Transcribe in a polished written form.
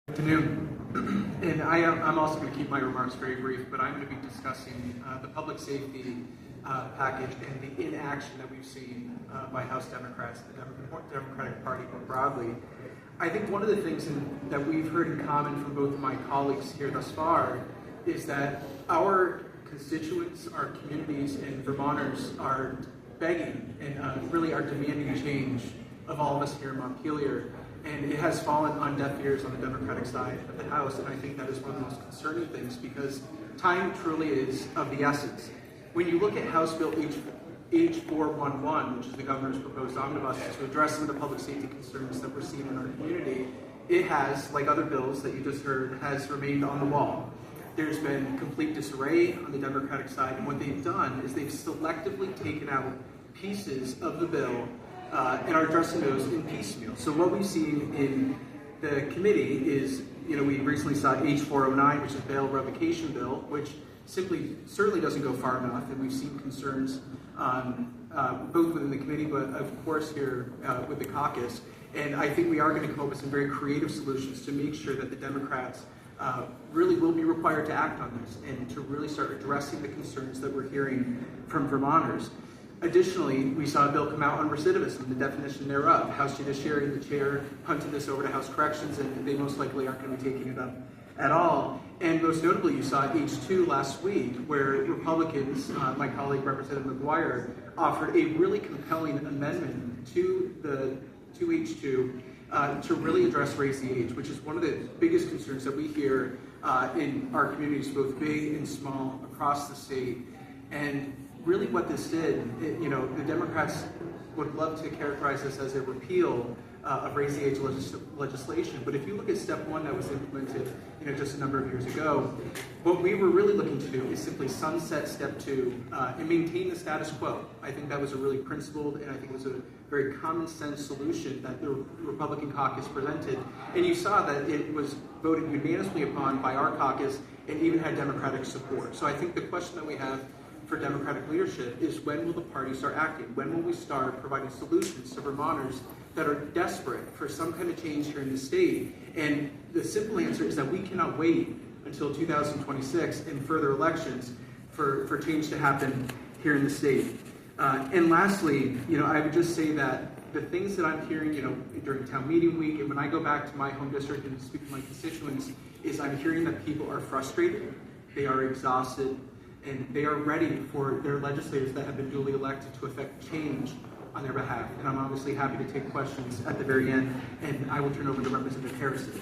Afternoon. And I'm also going to keep my remarks very brief, but I'm going to be discussing the public safety package and the inaction that we've seen by House Democrats, the Democratic Party more broadly. I think one of the things that we've heard in common from both of my colleagues here thus far is that our constituents, our communities, and Vermonters are begging and really are demanding change of all of us here in Montpelier. And it has fallen on deaf ears on the Democratic side of the House, and I think that is one of the most concerning things because time truly is of the essence. When you look at House Bill H411, which is the governor's proposed omnibus to address some of the public safety concerns that we're seeing in our community, it has, like other bills that you just heard, has remained on the wall. There's been complete disarray on the Democratic side, and what they've done is they've selectively taken out pieces of the bill and are addressing those in piecemeal. So what we've seen in the committee is, we recently saw H409, which is a bail revocation bill, which certainly doesn't go far enough, and we've seen concerns both within the committee, but of course here with the caucus. And I think we are going to come up with some very creative solutions to make sure that the Democrats really will be required to act on this and to really start addressing the concerns that we're hearing from Vermonters. Additionally, we saw a bill come out on recidivism and the definition thereof. House Judiciary and the chair punted this over to House Corrections, and they most likely aren't going to be taking it up at all. And most notably, you saw H2 last week, where Republicans, my colleague Representative McGuire, offered a really compelling amendment to H2 to really address raise the age, which is one of the biggest concerns that we hear in our communities, both big and small, across the state. And really what this did, the Democrats would love to characterize this as a repeal of raise the age legislation. But if you look at step one that was implemented just a number of years ago, what we were really looking to do is simply sunset step two and maintain the status quo. I think that was a really principled and I think it was a very common sense solution that the Republican caucus presented. And you saw that it was voted unanimously upon by our caucus and even had Democratic support. So I think the question that we have for Democratic leadership is, when will the party start acting? When will we start providing solutions to Vermonters that are desperate for some kind of change here in the state? And the simple answer is that we cannot wait until 2026 and further elections for change to happen here in the state. And lastly, I would just say that the things that I'm hearing, during town meeting week and when I go back to my home district and speak to my constituents, is I'm hearing that people are frustrated, they are exhausted, and they are ready for their legislators that have been duly elected to effect change on their behalf. And I'm obviously happy to take questions at the very end, and I will turn over to Representative Harrison.